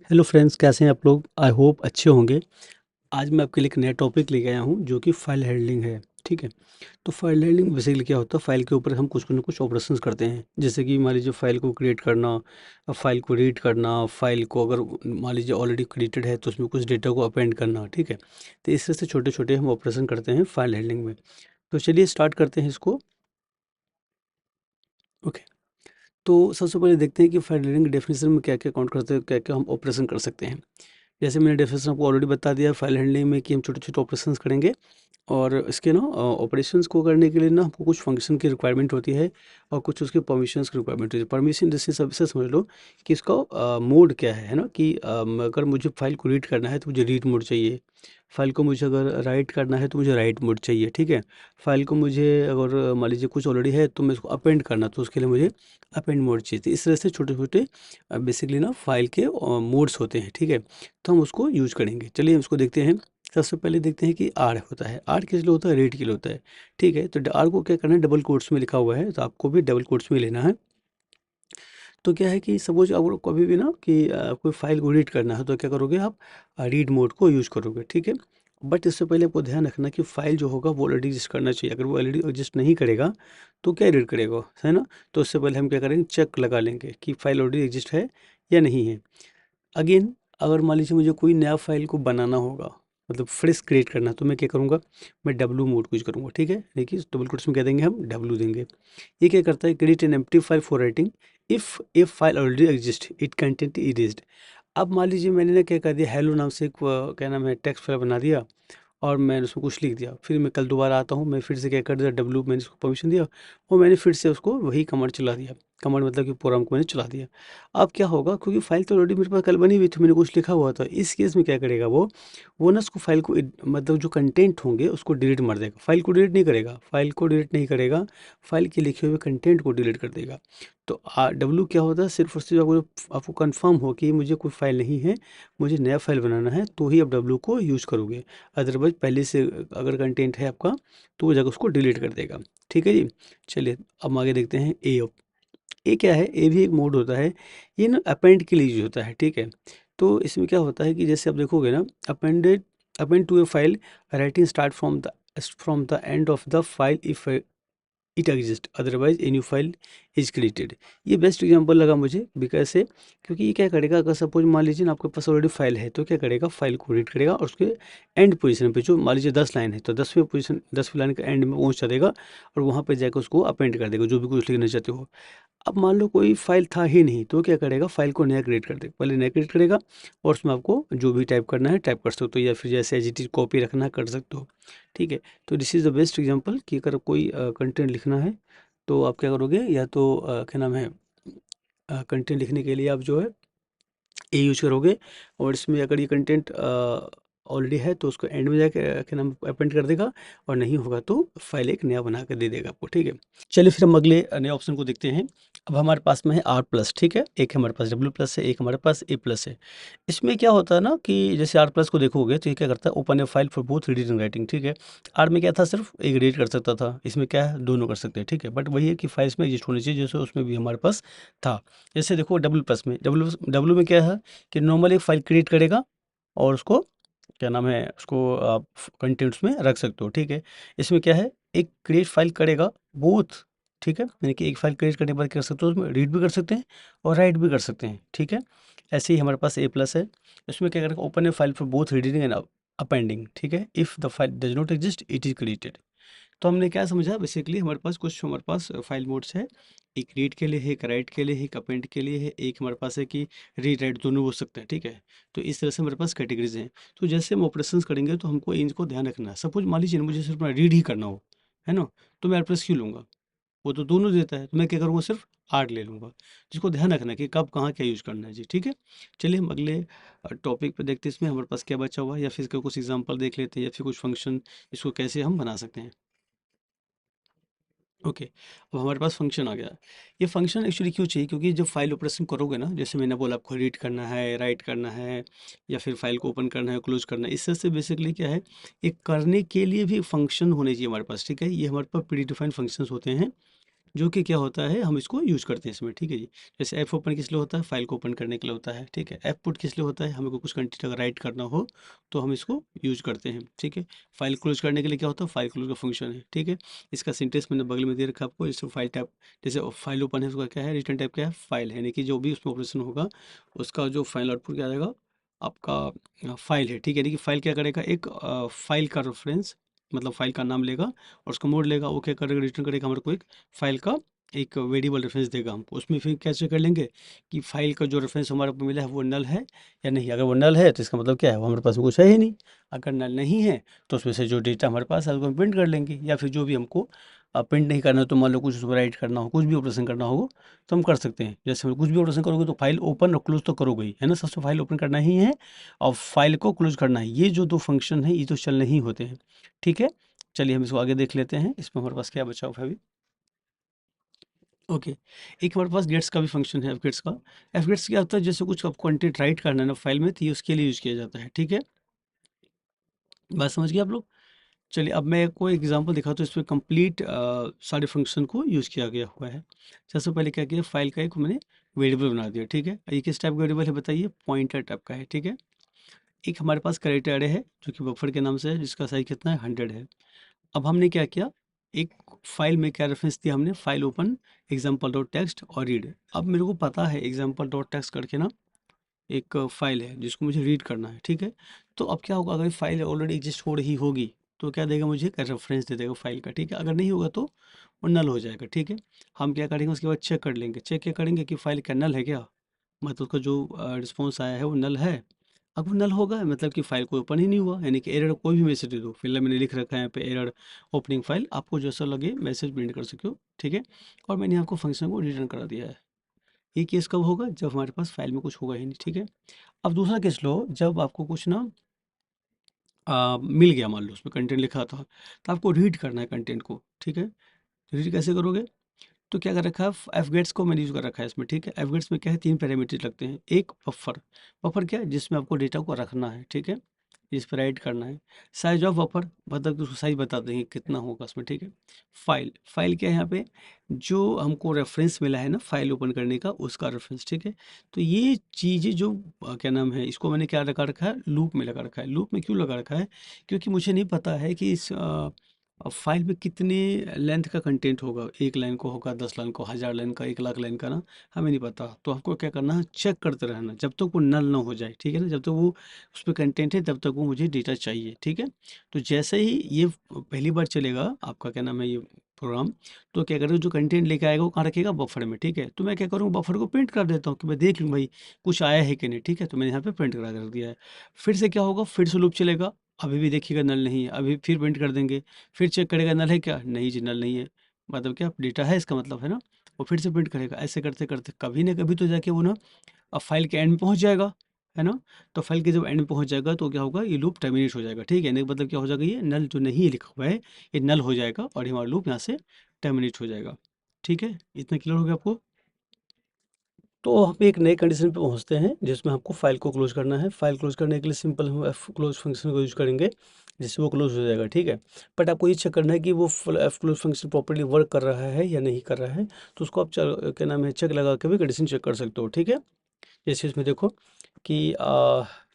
Hello friends, कैसे हैं आप लोग? आई होप अच्छे होंगे। आज मैं आपके लिए एक नया टॉपिक लेके आया हूँ जो कि फ़ाइल हैंडलिंग है। ठीक है? तो फ़ाइल हैंडलिंग बेसिकली क्या होता है, फ़ाइल के ऊपर हम कुछ न कुछ ऑपरेशंस करते हैं। जैसे कि मान लीजिए फ़ाइल को क्रिएट करना, फ़ाइल को रीड करना, फ़ाइल को अगर मान लीजिए ऑलरेडी क्रिएटेड है तो उसमें कुछ डेटा को अपेंड करना। ठीक है? तो इस तरह से छोटे-छोटे हम ऑपरेशन करते हैं फ़ाइल हैंडलिंग में। तो चलिए स्टार्ट करते हैं इसको। ओके। तो सबसे पहले देखते हैं कि फ़ाइल हैंडलिंग की डेफिनेशन में क्या-क्या काउंट करते हैं, क्या-क्या हम ऑपरेशन कर सकते हैं। जैसे मैंने डेफिनेशन आपको ऑलरेडी बता दिया फाइल हैंडलिंग में कि हम छोटे-छोटे ऑपरेशंस करेंगे और इसके ना ऑपरेशंस को करने के लिए ना हमको कुछ फंक्शन की रिक्वायरमेंट होती है और कुछ उसके परमिशंस की रिक्वायरमेंट होती है। परमिशन जैसे सबसे समझ लो कि इसका मोड क्या है ना? कि अगर मुझे फाइल को रीड करना है तो मुझे रीड मोड चाहिए। फाइल को मुझे अगर राइट करना है तो मुझे राइट मोड चाहिए, ठीक है? फाइल को मुझे अगर मान लीजिए कुछ ऑलरेडी है तो मैं इसको अपेंड करना तो उसके लिए मुझे अपेंड मोड चाहिए। तो इस तरह से छोटे-छोटे बेसिकली ना फाइल के मोड्स होते हैं, ठीक है? तो हम उसको यूज़ करेंगे। चलिए उसको देखते हैं। सबसे पहले देखते हैं कि आर होता है। आर किस लिए होता है? रीड के लिए होता है। ठीक है? तो ड आर को क्या करना है, डबल कोट्स में लिखा हुआ है, तो आपको भी डबल कोट्स में लेना है। तो क्या है कि सपोज़ अगर कभी भी ना कि कोई फ़ाइल को रीड करना है तो क्या करोगे आप? रीड मोड को यूज़ करोगे, ठीक है? बट इससे पहले आपको ध्यान रखना कि फ़ाइल जो होगा वो ऑलरेडी एग्ज़िस्ट करना चाहिए। अगर वो ऑलरेडी एग्ज़िस्ट नहीं करेगा तो क्या रीड करेगा, है ना? तो उससे पहले हम क्या करेंगे, चेक लगा लेंगे कि फ़ाइल ऑलरेडी एग्ज़िस्ट है या नहीं है। अगेन अगर मान लीजिए मुझे कोई नया फ़ाइल को बनाना होगा, मतलब फ्रेश क्रिएट करना है, तो मैं क्या करूँगा, मैं डब्ल्यू मोड को यूज़ करूँगा, ठीक है? देखिए डबल कोट्स में क्या देंगे हम, डब्ल्यू देंगे। ये क्या करता है, create an empty file for writing if A file already exist it content erased. अब मान लीजिए मैंने ना क्या कर दिया, हेलो नाम से एक क्या नाम है, टेक्स्ट फाइल बना दिया और मैंने उसमें कुछ लिख दिया। फिर मैं कल दोबारा आता हूँ, मैं फिर से क्या कर दिया, डब्ल्यू मैंने उसको परमिशन दिया और मैंने फिर से उसको वही कमांड चला दिया। कमांड मतलब कि प्रोग्राम को मैंने चला दिया। अब क्या होगा, क्योंकि फाइल तो ऑलरेडी मेरे पास कल बनी हुई थी, मैंने कुछ लिखा हुआ था। इस केस में क्या करेगा वो ना उसको फाइल को मतलब जो कंटेंट होंगे उसको डिलीट मार देगा। फाइल को डिलीट नहीं करेगा, फाइल को डिलीट नहीं करेगा, फाइल के लिखे हुए कंटेंट को डिलीट कर देगा। तो डब्ल्यू क्या होता है, सिर्फ़ और सिर्फ़ आपको कन्फर्म हो कि मुझे कोई फाइल नहीं है, मुझे नया फाइल बनाना है, तो ही आप डब्ल्यू को यूज़ करोगे। अदरवाइज़ पहले से अगर कंटेंट है आपका तो वो जगह उसको डिलीट कर देगा। ठीक है जी? चलिए अब हम आगे देखते हैं ए। ये क्या है? ये भी एक मोड होता है। ये ना अपेंड के लिए यूज़ होता है, ठीक है? तो इसमें क्या होता है कि जैसे आप देखोगे ना, append to a file, writing start from the end of the file if it exist, otherwise a new file is created. ये बेस्ट एग्जांपल लगा मुझे कैसे, क्योंकि ये क्या करेगा, अगर सपोज मान लीजिए ना आपके पास ऑलरेडी फाइल है तो क्या करेगा, फाइल को रीड करेगा और उसके एंड पोजीशन पे, जो मान लीजिए 10 लाइन है तो 10वीं लाइन के एंड में पहुंचा देगा और वहां पे जाकर उसको अपेंड कर देगा जो भी कुछ लिखना चाहते हो। अब मान लो कोई फ़ाइल था ही नहीं, तो क्या करेगा, फ़ाइल को नया क्रिएट कर देगा। पहले नया क्रिएट करेगा और उसमें आपको जो भी टाइप करना है टाइप कर सकते हो, या फिर जैसे एज़ इट इज़ कॉपी रखना है कर सकते हो। ठीक है? तो this is the best example कि अगर कोई कंटेंट लिखना है तो आप क्या करोगे, या तो क्या नाम है, कंटेंट लिखने के लिए आप जो है ये यूज़ करोगे और इसमें अगर ये कंटेंट ऑलरेडी है तो उसको एंड में जाके क्या नाम अपेंड कर देगा और नहीं होगा तो फाइल एक नया बना के दे देगा आपको, ठीक है। चलिए फिर हम अगले नए ऑप्शन को देखते हैं। अब हमारे पास में है आर प्लस, ठीक है, एक हमारे पास डब्ल्यू प्लस है, एक हमारे पास ए प्लस है। इसमें क्या होता है ना कि जैसे आर प्लस को देखोगे तो ये क्या करता है, open A file for both reading and writing, ठीक है। आर में क्या था, सिर्फ एक रीड कर सकता था, इसमें क्या है, दोनों कर सकते हैं, ठीक है। बट वही है कि फाइल्स में एग्जिस्ट होनी चाहिए, जैसे उसमें भी हमारे पास था। जैसे देखो डब्ल्यू प्लस में, डब्ल्यू में क्या है कि नॉर्मली एक फ़ाइल क्रिएट करेगा और उसको क्या नाम है, उसको आप कंटेंट्स में रख सकते हो, ठीक है। इसमें क्या है, एक क्रिएट फ़ाइल करेगा बोथ, ठीक है। यानी कि एक फ़ाइल क्रिएट करने के बाद क्या कर सकते हो, उसमें रीड भी कर सकते हैं और राइट भी कर सकते हैं, ठीक है। ऐसे ही हमारे पास ए प्लस है। इसमें क्या करेगा, open A file for both reading and appending, ठीक है। If the file does not exist it is created. तो हमने क्या समझा, बेसिकली हमारे पास फाइल मोड्स है। एक रीड के लिए है, एक राइट के लिए है, एक अपेंड के लिए है, एक हमारे पास है कि रीड राइट दोनों हो सकते हैं, ठीक है। तो इस तरह से हमारे पास कैटेगरीज हैं। तो जैसे हम ऑपरेशंस करेंगे तो हमको इनको ध्यान रखना है। सपोज मान लीजिए मुझे सिर्फ रीड ही करना हो, है ना, तो मैं आर प्लस क्यों लूँगा, वो तो दोनों देता है, तो मैं क्या करूँगा, सिर्फ आर ले लूँगा। जिसको ध्यान रखना है कि कब कहाँ क्या यूज़ करना है जी, ठीक है। चलिए हम अगले टॉपिक पे देखते हैं, इसमें हमारे पास क्या बचा हुआ है, या फिर इसका कुछ एग्जाम्पल देख लेते हैं, या फिर कुछ फंक्शन इसको कैसे हम बना सकते हैं। ओके। अब हमारे पास फंक्शन आ गया। ये फंक्शन एक्चुअली क्यों चाहिए, क्योंकि जब फाइल ऑपरेशन करोगे ना, जैसे मैंने बोला आपको रीड करना है, राइट करना है, या फिर फाइल को ओपन करना है, क्लोज करना है, इससे से बेसिकली क्या है, एक करने के लिए भी फंक्शन होने चाहिए हमारे पास, ठीक है। ये हमारे पास प्री डिफाइंड फंक्शंस होते हैं, जो कि क्या होता है, हम इसको यूज़ करते हैं इसमें, ठीक है जी। जैसे एफ ओपन किस लिए होता है, फाइल को ओपन करने के लिए होता है, ठीक है। एफ पुट किस लिए होता है, हमें को कुछ कंटेंट अगर राइट करना हो तो हम इसको यूज़ करते हैं, ठीक है। फाइल क्लोज करने के लिए क्या होता है, फाइल क्लोज का फंक्शन है, ठीक है। इसका सिंटेक्स मैंने बगल में दे रखा है आपको। जैसे फाइल टैप, जैसे फाइल ओपन है उसका क्या है, रिटर्न टाइप क्या है, फाइल है, यानी कि जो भी उसमें ऑपरेशन होगा उसका जो फाइनल आउटपुट क्या आएगा, आपका फाइल है, ठीक है। यानी कि फाइल क्या करेगा, एक फाइल का रेफरेंस, मतलब फाइल का नाम लेगा और उसका मोड लेगा, वो क्या करेगा, रिटर्न करेगा हमारे को एक फाइल का एक वेरिएबल रेफरेंस देगा हमको। उसमें फिर कैसे कर लेंगे कि फाइल का जो रेफरेंस हमारे को मिला है वो नल है या नहीं। अगर वो नल है तो इसका मतलब क्या है, वो हमारे पास में कुछ है ही नहीं। अगर नल नहीं है तो उसमें से जो डेटा हमारे पास है उसको हम प्रिंट कर लेंगे, या फिर जो भी हमको प्रिंट नहीं करना हो तो मान लो कुछ उसको राइट करना हो, कुछ भी ऑपरेशन करना हो तो हम कर सकते हैं। जैसे हम कुछ भी ऑपरेशन करोगे तो फाइल ओपन और क्लोज तो करोगे ही, है ना। सबसे फाइल ओपन करना ही है और फाइल को क्लोज करना है। ये जो दो फंक्शन है ये तो चल नहीं होते हैं, ठीक है। चलिए हम इसको आगे देख लेते हैं, इसमें हमारे पास क्या बचा हुआ है अभी। ओके, एक हमारे पास गेट्स का भी फंक्शन है, एफ गेट्स का। एफ गेट्स क्या होता है, जैसे कुछ आप कंटेंट राइट करना है ना फाइल में, तो ये उसके लिए यूज़ किया जाता है, ठीक है। बात समझ गए आप लोग। चलिए अब मैं कोई एग्जांपल दिखाता हूँ, इसमें कंप्लीट सारे फंक्शन को यूज़ किया गया हुआ है। सबसे पहले क्या किया, फाइल का एक मैंने वेरिएबल बना दिया, ठीक है। ये किस टाइप का वेरिएबल है बताइए, पॉइंटर टाइप का है, ठीक है। एक हमारे पास कैरेक्टर अरे है जो कि बफर के नाम से है, जिसका साइज कितना है, 100 है। अब हमने क्या किया, एक फाइल में क्या रेफरेंस दिया हमने, file open example dot text और रीड। अब मेरे को पता है एग्जाम्पल डॉट टेक्स्ट करके ना एक फाइल है जिसको मुझे रीड करना है, ठीक है। तो अब क्या होगा, अगर फाइल ऑलरेडी एग्जिस्ट हो रही होगी तो क्या देगा, मुझे एक रेफरेंस दे देगा फाइल का, ठीक है। अगर नहीं होगा तो वो नल हो जाएगा, ठीक है। हम क्या करेंगे उसके बाद चेक कर लेंगे, चेक क्या करेंगे कि फाइल का नल है क्या, मतलब उसका जो रिस्पॉन्स आया है वो नल है। अब वो नल होगा मतलब कि फाइल को ओपन ही नहीं हुआ, यानी कि एरर कोई भी मैसेज दे दो, फिलहाल मैंने लिख रखा है यहाँ पे एरर ओपनिंग फाइल, आपको जैसा लगे मैसेज प्रिंट कर सके हो, ठीक है। और मैंने आपको फंक्शन को रिटर्न करा दिया है। ये केस कब होगा, जब हमारे पास फाइल में कुछ होगा ही नहीं, ठीक है। अब दूसरा केस लो, जब आपको कुछ ना मिल गया, मान लो उसमें कंटेंट लिखा था तो आपको रीड करना है कंटेंट को, ठीक है। रीड कैसे करोगे, तो क्या कर रखा है, एफ गेट्स को मैंने यूज़ कर रखा है इसमें, ठीक है। एफ गेट्स में क्या है, तीन पैरामीटर लगते हैं। एक बफर, बफर क्या है, जिसमें आपको डेटा को रखना है, ठीक है, जिस पर राइट करना है। साइज ऑफ बफर, मतलब कि उसको साइज बता देंगे कितना होगा उसमें, ठीक है। फाइल, फाइल क्या है यहाँ पे, जो हमको रेफरेंस मिला है ना फाइल ओपन करने का, उसका रेफरेंस, ठीक है। तो ये चीज़ें जो क्या नाम है, इसको मैंने क्या लगा रखा है, लूप में लगा रखा है। लूप में क्यों लगा रखा है, क्योंकि मुझे नहीं पता है कि इस फाइल में कितने लेंथ का कंटेंट होगा, 1 लाइन को होगा, 10 लाइन को, 1000 लाइन का, 1 लाख लाइन का ना, हमें नहीं पता। तो हमको क्या करना है, चेक करते रहना जब तक वो नल ना हो जाए, ठीक है ना। जब तक वो उस पे कंटेंट है तब तक वो मुझे डेटा चाहिए, ठीक है। तो जैसे ही ये पहली बार चलेगा आपका क्या नाम है ये प्रोग्राम, तो क्या करेगा, जो कंटेंट लेके आएगा वो कहाँ रखेगा, बफर में, ठीक है। तो मैं क्या करूँ, बफर को प्रिंट कर देता हूँ कि मैं देख लूँ भाई कुछ आया है कि नहीं, ठीक है। तो मैंने यहाँ पे प्रिंट करा कर दिया है। फिर से क्या होगा, फिर से लूप चलेगा, अभी भी देखिएगा नल नहीं है, अभी फिर प्रिंट कर देंगे, फिर चेक करेगा नल है क्या, नहीं जी नल नहीं है, मतलब क्या डेटा है इसका मतलब, है ना। वो फिर से प्रिंट करेगा, ऐसे करते करते कभी ना कभी तो जाके वो ना अब फाइल के एंड में पहुंच जाएगा, है ना। तो फाइल के जब एंड में पहुंच जाएगा तो क्या होगा, ये लूप टर्मिनेट हो जाएगा, ठीक है। नहीं मतलब क्या हो जाएगा, ये नल जो नहीं लिखा हुआ है ये नल हो जाएगा और ये हमारा लूप यहाँ से टर्मिनेट हो जाएगा, ठीक है। इतना क्लियर हो गया आपको। तो हम एक नए कंडीशन पे पहुंचते हैं जिसमें हमको फाइल को क्लोज करना है। फाइल क्लोज करने के लिए सिंपल हम एफ क्लोज फंक्शन को यूज करेंगे, जिससे वो क्लोज हो जाएगा, ठीक है। बट आपको ये चेक करना है कि वो F close function properly work कर रहा है या नहीं कर रहा है। तो उसको आप क्या नाम है, चेक लगा के भी कंडीशन चेक कर सकते हो, ठीक है। जैसे इसमें देखो कि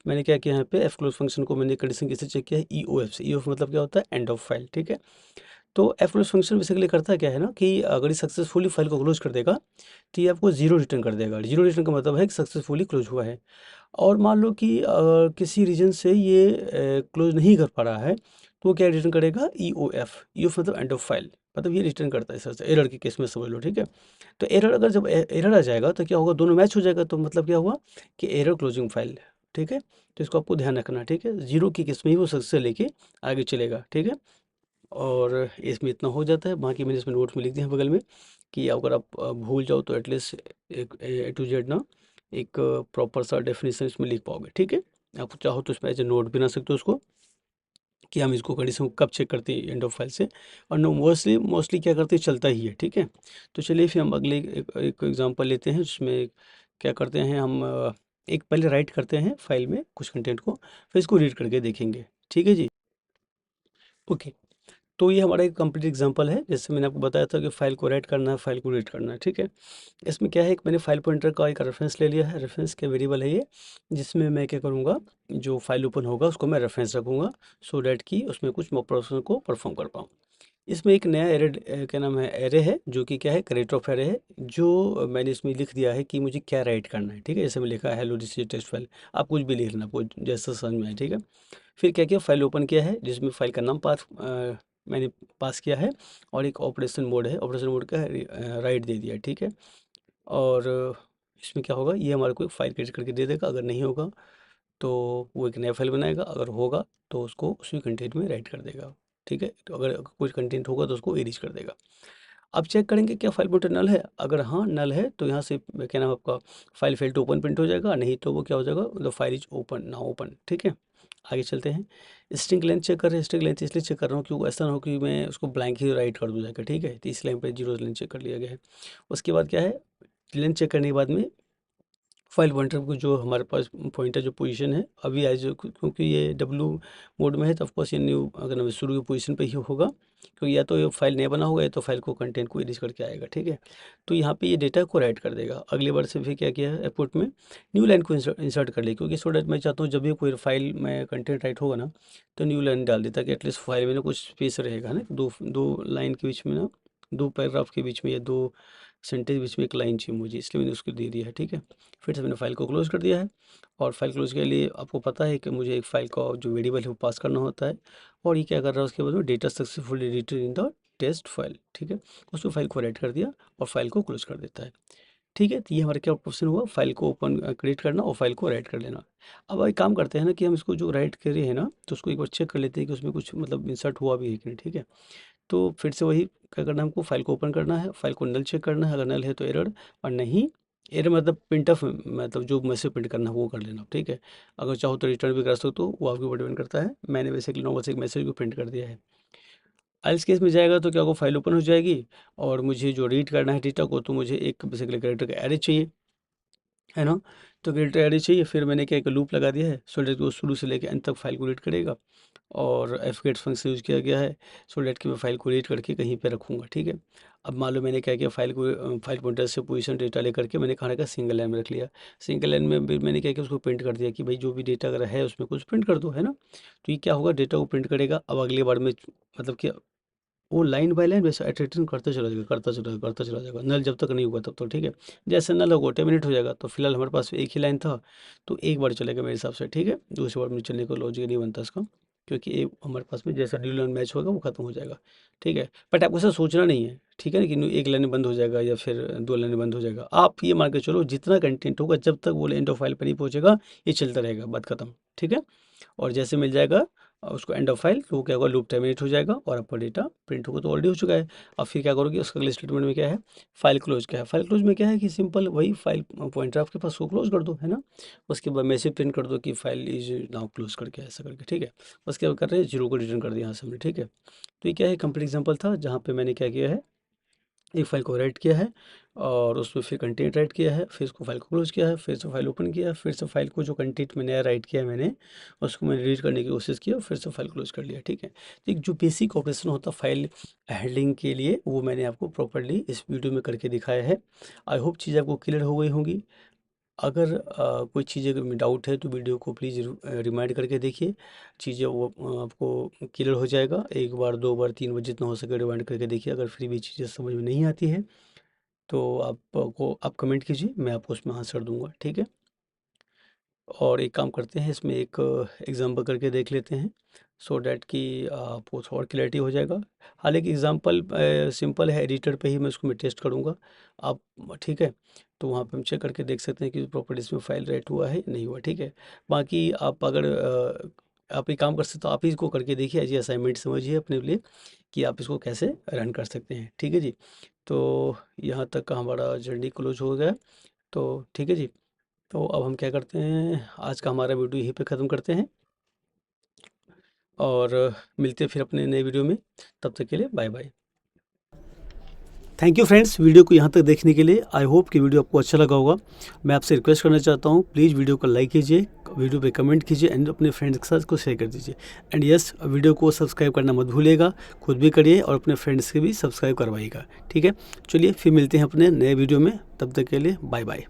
मैंने क्या किया, यहाँ पे एफ क्लोज फंक्शन को मैंने कंडीशन कैसे चेक किया है, ई ओ एफ से। ई ओ एफ मतलब क्या होता है, एंड ऑफ फाइल, ठीक है। तो एफ क्लोज फंक्शन बेसिकली करता क्या है ना, कि अगर ये सक्सेसफुली फाइल को क्लोज कर देगा तो ये आपको जीरो रिटर्न कर देगा। जीरो रिटर्न का मतलब है कि सक्सेसफुली क्लोज हुआ है। और मान लो कि किसी रीजन से ये क्लोज नहीं कर पा रहा है तो वो क्या रिटर्न करेगा, ई ओ एफ। ई ओ एफ मतलब एंड ऑफ फाइल, मतलब ये रिटर्न करता है सर, एरर के केस में समझ लो, ठीक है। तो एरर, अगर जब एरर आ जाएगा तो क्या होगा, दोनों मैच हो जाएगा, तो मतलब क्या हुआ कि एरर क्लोजिंग फाइल, ठीक है। तो इसको आपको ध्यान रखना, ठीक है। जीरो की केस में ही वो सक्सेस लेके आगे चलेगा, ठीक है। और इसमें इतना हो जाता है, बाकी मैंने इसमें नोट्स में लिख दिया है बगल में कि अगर आप भूल जाओ तो एटलीस्ट एक ए टू जेड ना एक प्रॉपर सा डेफिनेशन इसमें लिख पाओगे, ठीक है। आप चाहो तो इसमें एज ए नोट बना सकते हो उसको, कि हम इसको कंडीशन को कब चेक करते हैं एंड ऑफ फाइल से। और नो मोस्टली मोस्टली क्या करते हैं, चलता ही है, ठीक है। तो चलिए फिर हम अगले एक एग्जांपल लेते हैं जिसमें क्या करते हैं हम, एक पहले राइट करते हैं फाइल में कुछ कंटेंट को, फिर इसको रीड करके देखेंगे, ठीक है जी। ओके, तो ये हमारा एक कंप्लीट एग्जांपल है, जैसे मैंने आपको बताया था कि फ़ाइल को राइट करना है, फ़ाइल को रीड करना है, ठीक है। इसमें क्या है कि मैंने फ़ाइल पॉइंटर का एक रेफरेंस ले लिया है, रेफरेंस का वेरिएबल है ये, जिसमें मैं क्या करूँगा, जो फ़ाइल ओपन होगा उसको मैं रेफरेंस रखूँगा, सो दैट कि उसमें कुछ ऑपरेशन को परफॉर्म कर पाऊँ। इसमें एक नया एरे क्या नाम है, एरे है, जो कि क्या है, कैरेक्टर ऑफ एरे है, जो मैंने इसमें लिख दिया है कि मुझे क्या राइट करना है, ठीक है। जैसे मैं लिखा है hello this is text file, आप कुछ भी लिख लेना, आपको जैसा समझ में आए, ठीक है। फिर क्या किया, फाइल ओपन किया है, जिसमें फाइल का नाम मैंने पास किया है, और एक ऑपरेशन मोड है, ऑपरेशन मोड का राइट दे दिया है, ठीक है। और इसमें क्या होगा, ये हमारे को एक फाइल क्रिएट करके दे देगा, अगर नहीं होगा तो वो एक नया फाइल बनाएगा, अगर होगा तो उसको उसी कंटेंट में राइट कर देगा, ठीक है। तो अगर कुछ कंटेंट होगा तो उसको एरिज कर देगा। अब चेक करेंगे क्या फाइल पॉइंटर नल है, अगर हाँ नल है तो यहाँ से क्या नाम है आपका, file fail to open print हो जाएगा, नहीं तो वो क्या हो जाएगा, द फाइल इज ओपन ना ओपन, ठीक है। आगे चलते हैं। स्ट्रिंग लेंथ चेक कर रहे हैं, स्ट्रिंग लेंथ इसलिए चेक कर रहा हूँ क्योंकि ऐसा ना हो कि मैं उसको ब्लैंक ही राइट कर दूँ जाकर, ठीक है। तो इस लाइन पर जीरो लेंथ चेक कर लिया गया है। उसके बाद क्या है, लेंथ चेक करने के बाद में फाइल पॉइंटर को जो हमारे पास पॉइंटर जो पोजीशन है अभी आज, क्योंकि ये डब्लू मोड में है तो ऑफकोर्स ये न्यू अगर हम शुरू की पोजीशन पे ही होगा, क्योंकि या तो ये फाइल नया बना होगा या तो फाइल को कंटेंट को एडिट करके आएगा, ठीक है। तो यहाँ पे ये डेटा को राइट कर देगा। अगली बार से फिर क्या किया है, एयरपोर्ट में न्यू लाइन को इंसर्ट कर ले, क्योंकि सो डैट मैं चाहता हूँ जब भी कोई फाइल में कंटेंट राइट होगा ना, तो न्यू लाइन डाल देता कि एटलीस्ट फाइल में ना कुछ स्पेस रहेगा ना, दो दो लाइन के बीच में ना, दो पैराग्राफ के बीच में या दो सेंटेंस बीच में एक लाइन चाहिए मुझे, इसलिए मैंने उसको दे दिया है, ठीक है। फिर से मैंने फाइल को क्लोज़ कर दिया है, और फाइल क्लोज के लिए आपको पता है कि मुझे एक फाइल का जो वेरिएबल है वो पास करना होता है, और ये क्या कर रहा है, उसके बाद में data successfully edited in the test file, ठीक है। उसको फाइल को राइट कर दिया और फाइल को क्लोज कर देता है, ठीक है। तो ये हमारा क्या ऑप्शन हुआ, फाइल को ओपन क्रिएट करना और फाइल को राइट कर लेना। अब एक काम करते हैं ना कि हम इसको जो राइट करे हैं ना, तो उसको एक बार चेक कर लेते हैं कि उसमें कुछ मतलब इंसर्ट हुआ भी है कि नहीं, ठीक है। तो फिर से वही क्या करना है, हमको फाइल को ओपन करना है, फाइल को नल चेक करना है, अगर नल है तो एरर, और नहीं एरर मतलब प्रिंट ऑफ, मतलब जो मैसेज प्रिंट करना है वो कर लेना, ठीक है। अगर चाहो तो रिटर्न भी कर सकते हो, वो आपके ऊपर डिपेंड करता है। मैंने बेसिकली नॉर्मल से एक मैसेज को प्रिंट कर दिया है। एल्स केस में जाएगा तो क्या होगा, फाइल ओपन हो जाएगी, और मुझे जो रीड करना है डेटा को, तो मुझे एक बेसिकली कैरेक्टर का एरे चाहिए, है ना। तो कैरेक्टर एरे चाहिए, फिर मैंने क्या एक लूप लगा दिया है, सो डेट वो शुरू से लेकर अंत तक फाइल को रीड करेगा, और एफ गेट्स फंक्शन यूज़ किया गया है, सो डेट कि मैं फाइल को रीड करके कहीं पे रखूँगा, ठीक है। अब मान लो मैंने क्या किया, फाइल को फाइल पॉइंटर से पोजीशन डेटा लेकर के मैंने कहाँ रखा, सिंगल लाइन में रख लिया। सिंगल लाइन में भी मैंने क्या किया, उसको प्रिंट कर दिया कि भाई जो भी डेटा अगर है उसमें कुछ प्रिंट कर दो, है ना। तो ये क्या होगा, डेटा को प्रिंट करेगा। अब अगली बार में मतलब कि वो लाइन बाय लाइन वैसे इटरेशन करते चला जाएगा, करता चला जाएगा, नल जब तक नहीं होगा तब तक, ठीक है। जैसे नल होगा ऑटोमेटिक हो जाएगा। तो फिलहाल हमारे पास एक ही लाइन था, तो एक बार चलेगा मेरे हिसाब से, ठीक है। दूसरी बार में चलने का लॉजिक नहीं बनता इसका, क्योंकि ये हमारे पास में जैसा न्यू लाइन मैच होगा वो खत्म हो जाएगा, ठीक है। बट आपको ऐसा सोचना नहीं है, ठीक है ना, कि एक लाइन बंद हो जाएगा या फिर दो लाइन बंद हो जाएगा। आप ये मान के चलो जितना कंटेंट होगा जब तक वो एंड ऑफ फाइल पर नहीं पहुंचेगा ये चलता रहेगा, बात खत्म, ठीक है। और जैसे मिल जाएगा उसको एंड ऑफ फाइल, तो वो क्या होगा, लूप टर्मिनेट हो जाएगा और आपका डेटा प्रिंट होगा, तो ऑलरेडी हो चुका है। अब फिर क्या करोगे, उसका अगले स्टेटमेंट में क्या है, फाइल क्लोज। क्या है फाइल क्लोज में, क्या है कि सिंपल वही फाइल पॉइंटर आपके पास वो क्लोज कर दो, है ना। उसके बाद मैसेज प्रिंट कर दो कि फाइल इज नाउ क्लोज करके, ऐसा करके, ठीक है। उसके बाद कर रहे हैं जीरो को रिटर्न कर दिया यहाँ से हमने, ठीक है। तो ये क्या है, कंप्लीट एग्जाम्पल था जहाँ पे मैंने क्या किया है, एक फ़ाइल को राइट किया है, और उसमें फिर कंटेंट राइट किया है, फिर उसको फाइल को क्लोज़ किया है, फिर से फाइल ओपन किया, फिर से फाइल को जो कंटेंट में नया राइट किया है मैंने, उसको मैंने रीड करने की कोशिश की और फिर से फाइल क्लोज़ कर लिया, ठीक है। तो एक जो बेसिक ऑपरेशन होता है फाइल हैंडलिंग के लिए, वो मैंने आपको प्रॉपर्ली इस वीडियो में करके दिखाया है। आई होप चीज़ें आपको क्लियर हो गई होंगी। अगर कोई चीज़ अगर में डाउट है तो वीडियो को प्लीज़ रिमाइंड करके देखिए, चीज़ें वो आपको क्लियर हो जाएगा। एक बार, दो बार, तीन बार, जितना हो सके रिमाइंड करके देखिए। अगर फिर भी चीज़ें समझ में नहीं आती है तो आप कमेंट कीजिए, मैं आपको उसमें आंसर दूँगा, ठीक है। और एक काम करते हैं, इसमें एक एग्ज़ाम्पल करके देख लेते हैं, सो डैट कि आपको थोड़ा और क्लैरिटी हो जाएगा। हालाँकि एग्ज़ाम्पल सिंपल है, एडिटर पे ही मैं उसको टेस्ट करूँगा। आप ठीक है, तो वहाँ पे हम चेक करके देख सकते हैं कि प्रॉपर्टीज़ में फ़ाइल राइट हुआ है, नहीं हुआ, ठीक है। बाकी आप अगर आप एक काम कर सकते हो, आप इसको करके देखिए, एज ए असाइनमेंट समझिए अपने लिए कि आप इसको कैसे रन कर सकते हैं, ठीक है जी। तो यहाँ तक का हमारा जर्नी क्लोज हो गया, तो ठीक है जी। तो अब हम क्या करते हैं, आज का हमारा वीडियो यहीं पे ख़त्म करते हैं, और मिलते हैं फिर अपने नए वीडियो में। तब तक के लिए bye bye. Thank you friends, video को यहाँ तक देखने के लिए। आई होप कि वीडियो आपको अच्छा लगा होगा। मैं आपसे रिक्वेस्ट करना चाहता हूँ, प्लीज़ वीडियो को लाइक कीजिए वीडियो पे कमेंट कीजिए एंड अपने फ्रेंड्स के साथ इसको शेयर कर दीजिए। एंड यस, वीडियो को सब्सक्राइब करना मत भूलिएगा, खुद भी करिए और अपने फ्रेंड्स के भी सब्सक्राइब करवाइएगा। ठीक है, चलिए फिर मिलते हैं अपने नए वीडियो में, तब तक के लिए बाय बाय।